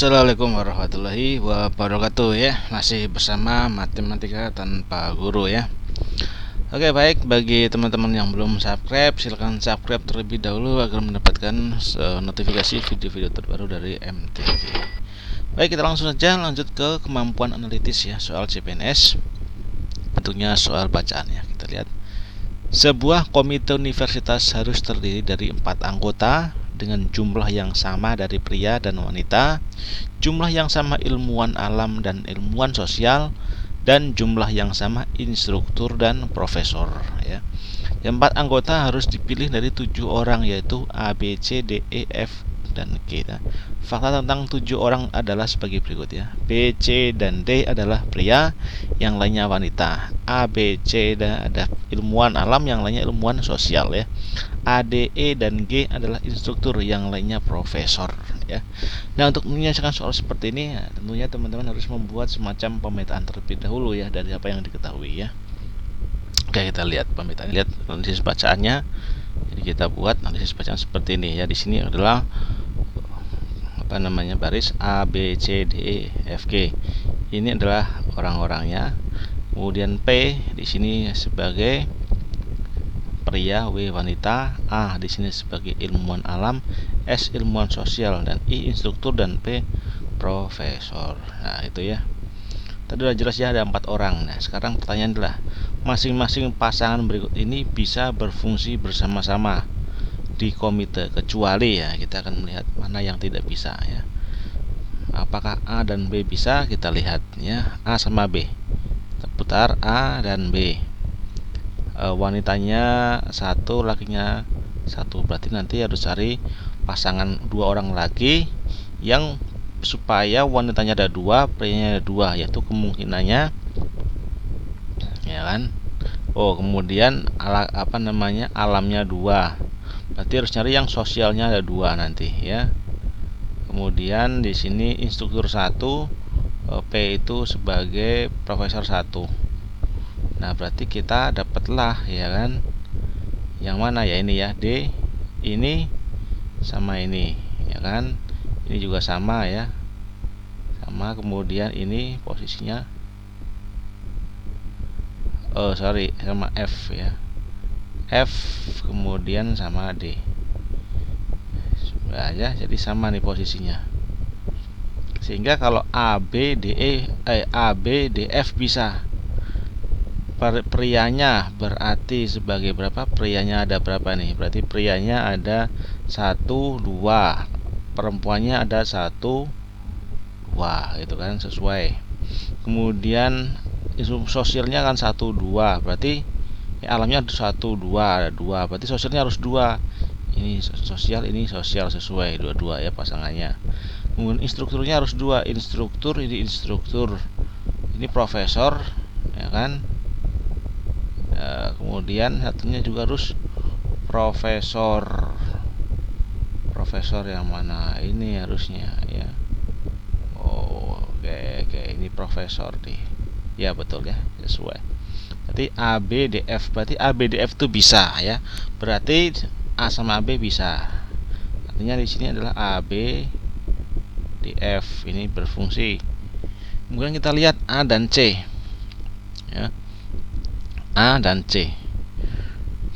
Assalamualaikum warahmatullahi wabarakatuh ya. Masih bersama Matematika Tanpa Guru ya. Oke, baik, bagi teman-teman yang belum subscribe, silahkan subscribe terlebih dahulu agar mendapatkan notifikasi video-video terbaru dari MTG. Baik, kita langsung saja lanjut ke kemampuan analitis ya, soal CPNS. Tentunya soal bacaan ya. Kita lihat. Sebuah komite universitas harus terdiri dari 4 anggota dengan jumlah yang sama dari pria dan wanita, jumlah yang sama ilmuwan alam dan ilmuwan sosial, dan jumlah yang sama instruktur dan profesor ya. Yang 4 anggota harus dipilih dari 7 orang, yaitu A, B, C, D, E, F, dan G. Fakta tentang 7 orang adalah sebagai berikut ya. B, C, dan D adalah pria, yang lainnya wanita. A, B, C ada ilmuwan alam, yang lainnya ilmuwan sosial ya. A, D, E, dan G adalah instruktur, yang lainnya profesor ya. Nah, untuk menyelesaikan soal seperti ini ya, tentunya teman-teman harus membuat semacam pemetaan terlebih dahulu ya, dari apa yang diketahui ya. Oke, kita lihat pemetaan, lihat analisis bacaannya. Jadi kita buat analisis bacaan seperti ini ya. Di sini adalah baris A, B, C, D, E, F, G. Ini adalah orang-orangnya. Kemudian P di sini sebagai pria, W wanita, A di sini sebagai ilmuwan alam, S ilmuwan sosial, dan I instruktur, dan P profesor. Nah, itu ya. Tadi sudah jelas ya, ada 4 orang. Nah, sekarang pertanyaan adalah masing-masing pasangan berikut ini bisa berfungsi bersama-sama di komite, kecuali ya kita akan melihat mana yang tidak bisa ya. Apakah A dan B bisa? Kita lihat ya. A sama B. Kita putar A dan B. Wanitanya 1, lakinya 1. Berarti nanti harus cari pasangan 2 orang lagi yang supaya wanitanya ada 2, prianya ada 2, yaitu kemungkinannya ya kan. Kemudian alamnya 2. Berarti harus cari yang sosialnya ada 2 nanti ya. Kemudian di sini instruktur 1, P itu sebagai profesor 1. Nah, berarti kita dapatlah ya kan. Yang mana ya, ini ya, D ini sama ini ya kan. Ini juga sama ya. Sama, kemudian ini posisinya sama F ya. F kemudian sama D. Sudah ya, jadi sama nih posisinya. Sehingga kalau A, B, D, F bisa. Prianya berarti sebagai berapa? Prianya ada berapa nih? Berarti prianya ada 1, 2. Perempuannya ada 1, 2 gitu kan, sesuai. Kemudian sosialnya kan 1, 2. Berarti alamnya 1, 2, ada 2. Berarti sosialnya harus 2. Ini sosial, ini sosial, sesuai dua-dua ya pasangannya. Kemudian instrukturnya harus 2. Instruktur, ini instruktur. Ini profesor ya kan. Kemudian satunya juga harus profesor. Profesor yang mana? Ini harusnya ya. Oke, ini profesor nih. Ya betul ya, sesuai. Berarti A, B, D, F. Berarti A, B, D, F itu bisa ya. Berarti A sama B bisa. Artinya di sini adalah A, B, D, F ini berfungsi. Kemudian kita lihat A dan C ya. A dan C.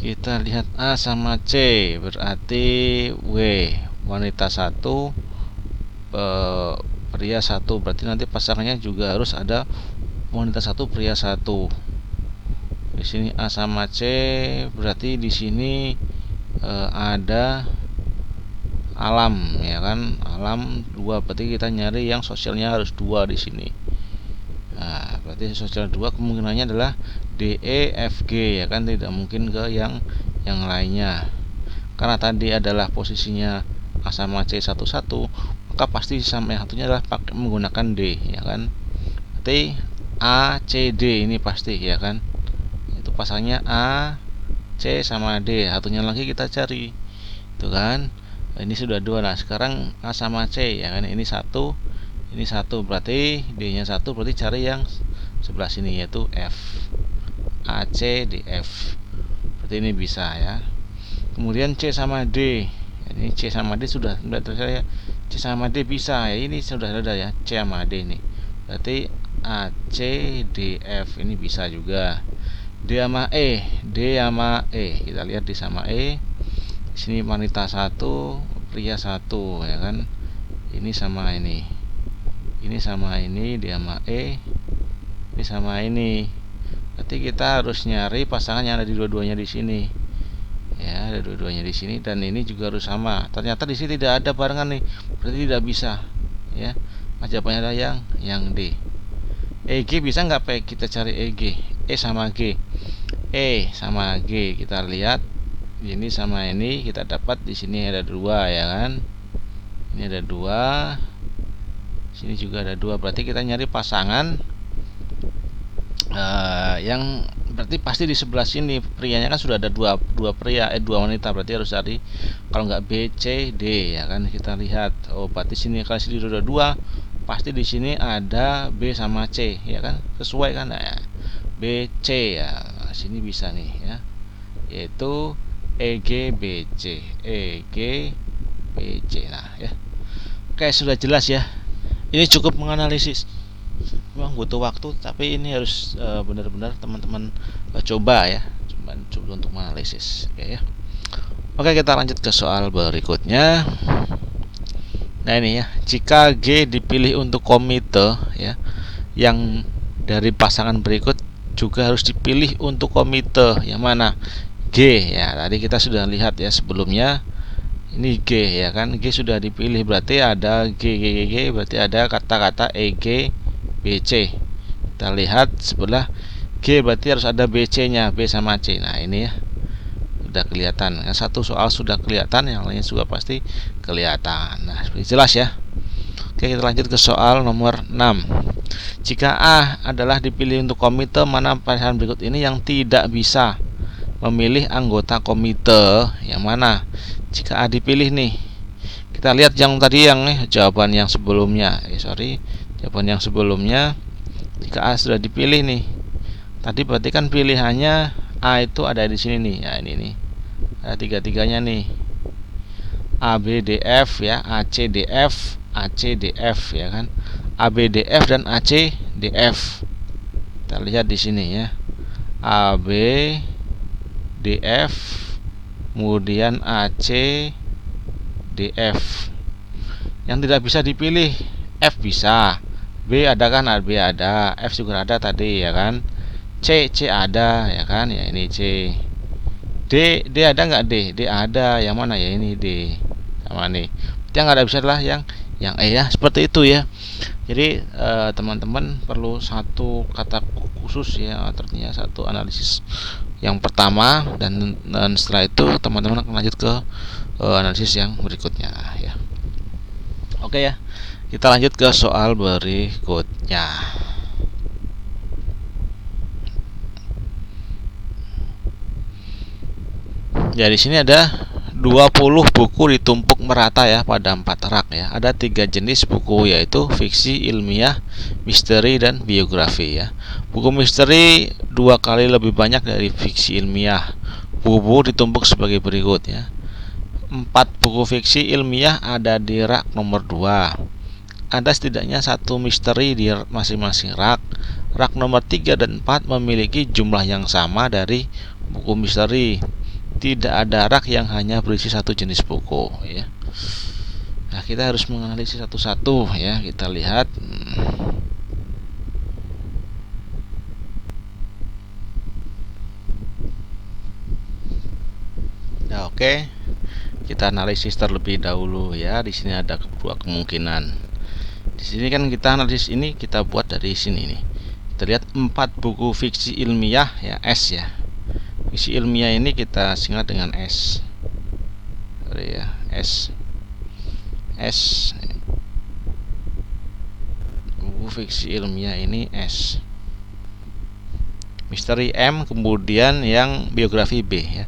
Kita lihat A sama C, berarti W wanita 1, pria 1. Berarti nanti pasangannya juga harus ada wanita 1, pria 1. Di sini A sama C, berarti di sini ada alam ya kan. Alam 2, berarti kita nyari yang sosialnya harus 2 di sini. Nah, berarti sosial 2 kemungkinannya adalah D, E, F, G ya kan, tidak mungkin ke yang lainnya. Karena tadi adalah posisinya A sama C 1, 1, maka pasti sama yang satunya adalah menggunakan D ya kan. Berarti A, C, D ini pasti ya kan. Itu pasalnya A, C sama D. Satunya lagi kita cari. Itu kan. Ini sudah 2. Nah, sekarang A sama C ya kan. Ini 1, ini 1, berarti D-nya 1, berarti cari yang sebelah sini yaitu F. A, C, D, F. Berarti ini bisa ya. Kemudian C sama D. Ini C sama D sudah saya C sama D bisa ya, ini sudah ada ya, C sama D nih. Berarti A, C, D, F ini bisa juga. D sama E, D sama E. Kita lihat D sama E. Di sini wanita satu, pria satu ya kan. Ini sama ini. Ini sama ini, D sama E. Ini sama ini. Berarti kita harus nyari pasangan yang ada di dua-duanya di sini. Ya, ada dua-duanya di sini dan ini juga harus sama. Ternyata di sini tidak ada barengan nih. Berarti tidak bisa. Ya. Jawabannya adalah yang D. EG bisa nggak Pak? Kita cari EG. E sama G. E sama G kita lihat. Ini sama ini kita dapat di sini ada dua ya kan. Ini ada dua. Sini juga ada dua. Berarti kita nyari pasangan yang berarti pasti di sebelah sini prianya kan sudah ada dua pria dua wanita, berarti harus cari kalau nggak B, C, D ya kan. Kita lihat oh berarti sini kalau sini sudah dua pasti di sini ada B sama C ya kan, sesuai kan. Nah, B, C ya sini bisa nih ya, yaitu EG, BC, EG, BC. Nah ya, oke sudah jelas ya. Ini cukup menganalisis, memang butuh waktu, tapi ini harus benar-benar teman-teman coba ya, coba untuk menganalisis. Oke ya. Oke, kita lanjut ke soal berikutnya. Nah ini ya, jika G dipilih untuk komite ya, yang dari pasangan berikut juga harus dipilih untuk komite yang mana? G ya. Tadi kita sudah lihat ya sebelumnya. Ini G ya kan, G sudah dipilih berarti ada G, berarti ada kata-kata EG, BC. Kita lihat sebelah G berarti harus ada BC nya, B sama C. Nah ini ya sudah kelihatan, yang satu soal sudah kelihatan, yang lainnya juga pasti kelihatan. Nah jelas ya. Oke, kita lanjut ke soal nomor 6. Jika A adalah dipilih untuk komite, mana pasangan berikut ini yang tidak bisa memilih anggota komite yang mana? Jika A dipilih nih, kita lihat yang tadi yang jawaban yang sebelumnya. Jawaban yang sebelumnya. Jika A sudah dipilih nih, tadi berarti kan pilihannya A itu ada di sini nih. Ya ini nih, ada tiga-tiganya nih. A, B, D, F ya, A, C, D, F, A, C, D, F ya kan. A, B, D, F dan A, C, D, F. Kita lihat di sini ya. A, B, D, F, kemudian AC, DF. Yang tidak bisa dipilih F bisa, B ada kan, B ada, F juga ada tadi ya kan, C ada ya kan, ya ini C. D ada nggak? D ada, yang mana ya, ini D sama nih. Yang nggak ada bisa adalah yang E ya, seperti itu ya. Jadi teman-teman perlu satu kata khusus ya, artinya satu analisis yang pertama, dan setelah itu teman-teman akan lanjut ke analisis yang berikutnya ya. Oke ya, kita lanjut ke soal berikutnya. Ya di sini ada 20 buku ditumpuk merata ya pada 4 rak ya. Ada 3 jenis buku, yaitu fiksi, ilmiah, misteri, dan biografi ya. Buku misteri 2 kali lebih banyak dari fiksi ilmiah. Buku ditumpuk sebagai berikut ya. 4 buku fiksi ilmiah ada di rak nomor 2. Ada setidaknya 1 misteri di masing-masing rak. Rak nomor 3 dan 4 memiliki jumlah yang sama dari buku misteri. Tidak ada rak yang hanya berisi 1 jenis buku ya. Nah, kita harus menganalisis satu-satu ya. Kita lihat. Nah, oke. Kita analisis terlebih dahulu ya. Di sini ada 2 kemungkinan. Di sini kan kita analisis ini kita buat dari sini nih. Kita lihat 4 buku fiksi ilmiah ya, S ya. Fiksi ilmiah ini kita singkat dengan S. Sorry ya, S. Buku fiksi ilmiah ini S. Misteri M, kemudian yang biografi B ya.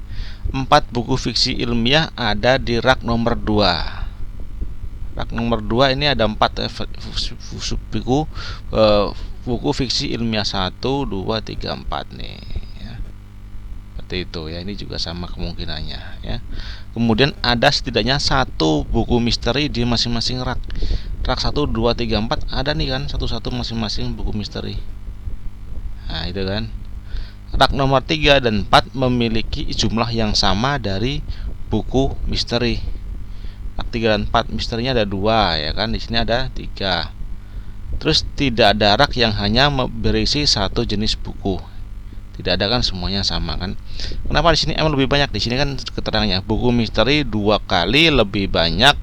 4 buku fiksi ilmiah ada di rak nomor 2. Rak nomor 2 ini ada 4 buku fiksi ilmiah 1, 2, 3, 4 nih. Itu ya, ini juga sama kemungkinannya ya. Kemudian ada setidaknya satu buku misteri di masing-masing rak. Rak 1, 2, 3, 4 ada nih kan, satu-satu masing-masing buku misteri. Nah itu kan. Rak nomor 3 dan 4 memiliki jumlah yang sama dari buku misteri. Rak 3 dan 4 misterinya ada 2 ya kan, di sini ada 3. Terus tidak ada rak yang hanya berisi satu jenis buku. Tidak ada kan, semuanya sama kan. Kenapa di sini M lebih banyak? Di sini kan keterangannya buku misteri 2 kali lebih banyak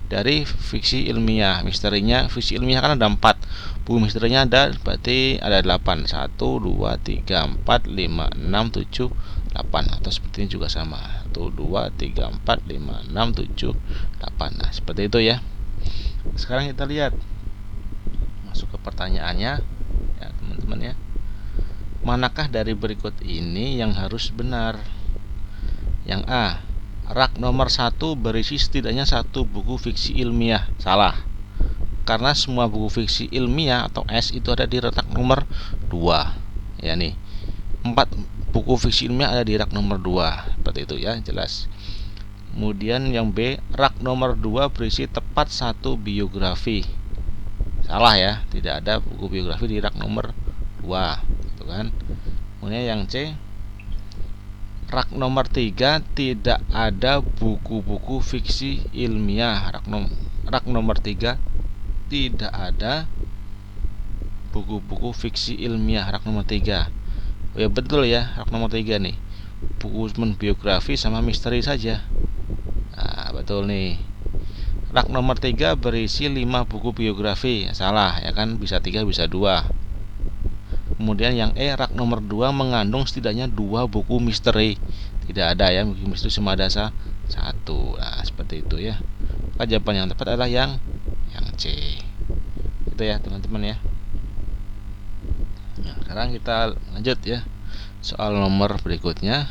dari fiksi ilmiah. Misterinya fiksi ilmiah kan ada 4. Buku misterinya ada, berarti ada 8. 1 2 3 4 5 6 7 8. Atau seperti ini juga sama. 1 2 3 4 5 6 7 8. Nah, seperti itu ya. Sekarang kita lihat masuk ke pertanyaannya ya teman-teman ya. Manakah dari berikut ini yang harus benar? Yang A, rak nomor 1 berisi setidaknya satu buku fiksi ilmiah. Salah, karena semua buku fiksi ilmiah atau S itu ada di rak nomor 2 ya nih. 4 buku fiksi ilmiah ada di rak nomor 2. Seperti itu ya, jelas. Kemudian yang B, rak nomor 2 berisi tepat satu biografi. Salah ya, tidak ada buku biografi di rak nomor 2 gitu kan. Kemudian yang C, rak nomor 3 tidak ada buku-buku fiksi ilmiah. Rak nomor 3 tidak ada buku-buku fiksi ilmiah. Rak nomor 3. Oh ya betul ya, rak nomor 3 nih. Buku biografi sama misteri saja. Nah, betul nih. Rak nomor 3 berisi 5 buku biografi. Salah ya kan, bisa 3 bisa 2. Kemudian yang E, rak nomor 2 mengandung setidaknya 2 buku misteri. Tidak ada ya, buku misteri cuma ada 1. Nah, seperti itu ya. Maka jawaban yang tepat adalah yang C. Itu ya teman-teman ya. Nah, sekarang kita lanjut ya. Soal nomor berikutnya.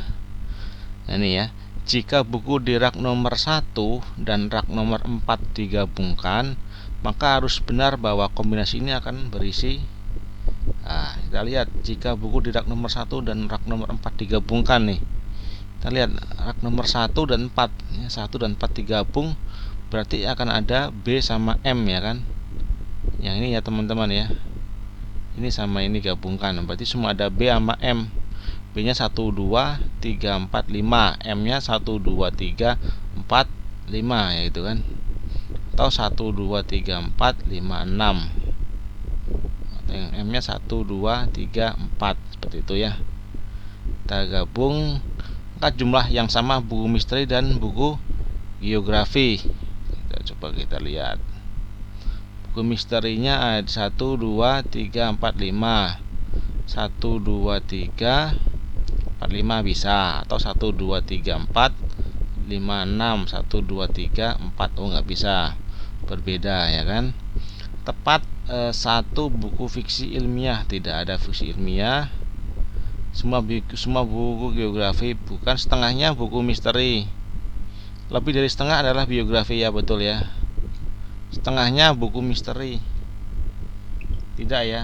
Nah, ini ya. Jika buku di rak nomor 1 dan rak nomor 4 digabungkan, maka harus benar bahwa kombinasi ini akan berisi. Nah, kita lihat jika buku di rak nomor 1 dan rak nomor 4 digabungkan nih. Kita lihat rak nomor 1 dan 4 ya, 1 dan 4 digabung berarti akan ada B sama M ya kan. Yang ini ya teman-teman ya. Ini sama ini gabungkan, berarti semua ada B sama M. B nya 1 2 3 4 5, M nya 1 2 3 4 5 ya gitu kan. Atau 1 2 3 4 5 6. Yang M nya 1 2 3 4, seperti itu ya. Kita gabung, maka jumlah yang sama buku misteri dan buku geografi. Kita lihat. Buku misterinya ada 1 2 3 4 5. 1 2 3 4 5 bisa, atau 1 2 3 4 5 6. 1 2 3 4. Oh nggak bisa, berbeda ya kan. Tepat 1 buku fiksi ilmiah, tidak ada fiksi ilmiah. Semua buku geografi, bukan setengahnya buku misteri. Lebih dari setengah adalah biografi ya, betul ya. Setengahnya buku misteri, tidak ya.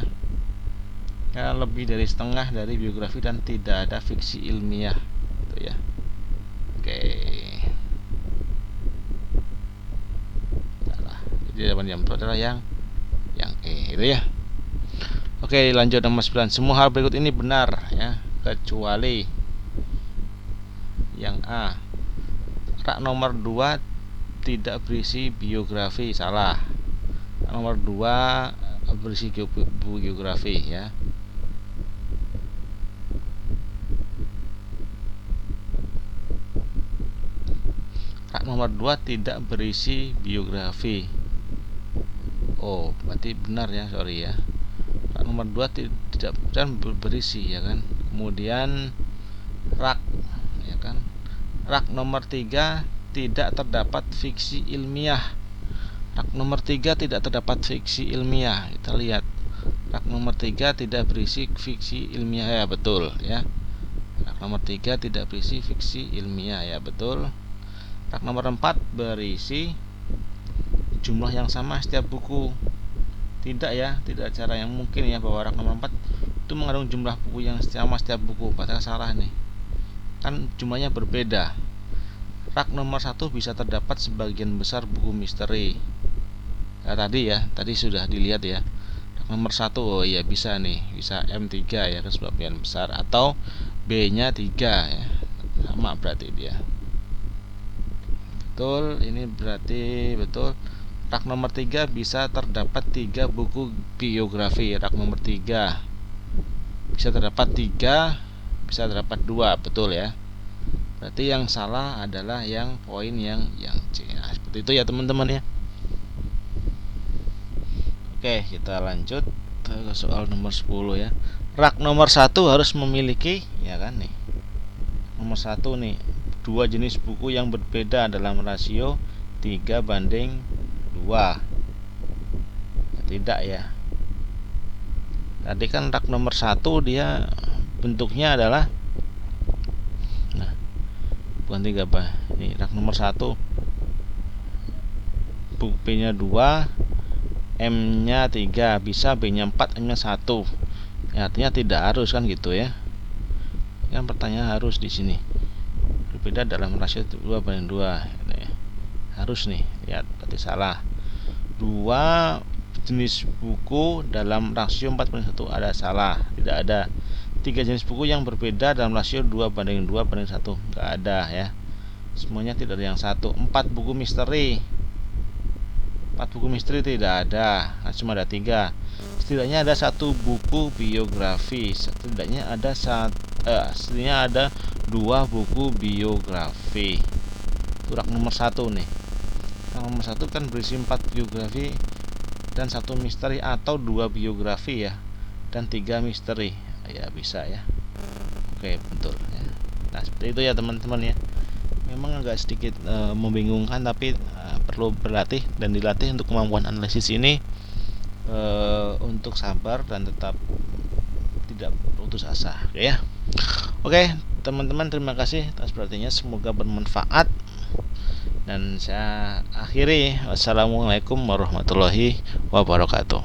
Ya, lebih dari setengah dari biografi dan tidak ada fiksi ilmiah gitu ya. Oke. Salah. Jadi jawaban yang betul adalah yang E itu ya. Oke, lanjut nomor 9. Semua hal berikut ini benar ya, kecuali yang A. Rak nomor 2 tidak berisi biografi. Salah. Rak nomor 2 berisi buku geografi ya. Rak nomor 2 tidak berisi biografi. Oh, berarti benar ya, sorry ya. Rak nomor 2 tidak berisi ya kan. Kemudian rak ya kan. Rak nomor 3 tidak terdapat fiksi ilmiah. Rak nomor 3 tidak terdapat fiksi ilmiah. Kita lihat. Rak nomor 3 tidak berisi fiksi ilmiah ya, betul ya. Rak nomor 3 tidak berisi fiksi ilmiah ya, betul. Rak nomor 4 berisi jumlah yang sama setiap buku. Tidak ya, tidak cara yang mungkin ya bahwa rak nomor 4 itu mengandung jumlah buku yang sama setiap buku. Padahal salah nih. Kan jumlahnya berbeda. rak nomor 1 bisa terdapat sebagian besar buku misteri. Nah, tadi sudah dilihat ya. Rak nomor 1, oh iya bisa nih, bisa M3 ya, sebagian besar, atau B-nya 3 ya. Sama berarti dia. Betul, ini berarti betul. Rak nomor 3 bisa terdapat 3 buku biografi. Rak nomor 3 bisa terdapat 3, bisa terdapat 2, betul ya. Berarti yang salah adalah yang poin yang C. Nah, seperti itu ya teman-teman ya. Oke, kita lanjut ke soal nomor 10 ya. Rak nomor 1 harus memiliki, ya kan nih. Nomor 1 nih, 2 jenis buku yang berbeda dalam rasio 3:2. Tidak ya. Tadi kan rak nomor 1 dia bentuknya adalah, nah, bukan 3 apa. Ini rak nomor 1, buku B-nya 2, M-nya 3, bisa B-nya 4, M-nya 1. Ya, artinya tidak harus kan gitu ya. Kan pertanyaan harus di sini. Berbeda dalam rasio 2:2. Ini harus nih, lihat berarti salah. 2 jenis buku dalam rasio 4:1 ada salah, tidak ada. 3 jenis buku yang berbeda dalam rasio 2:2:1 enggak ada ya. Semuanya tidak ada yang satu. 4 buku misteri. 4 buku misteri tidak ada, cuma ada 3. Setidaknya ada 1 buku biografi. Setidaknya ada setidaknya ada 2 buku biografi. Itu rak nomor 1 nih. Rak nomor 1 kan berisi 4 biografi dan 1 misteri, atau 2 biografi ya dan 3 misteri. Ya bisa ya. Oke, betul ya. Nah, seperti itu ya teman-teman ya. Memang agak sedikit membingungkan, tapi perlu berlatih dan dilatih untuk kemampuan analisis ini, untuk sabar dan tetap tidak putus asa. Oke ya. Oke, teman-teman, terima kasih atas perhatiannya, semoga bermanfaat. Dan saya akhiri, wassalamualaikum warahmatullahi wabarakatuh.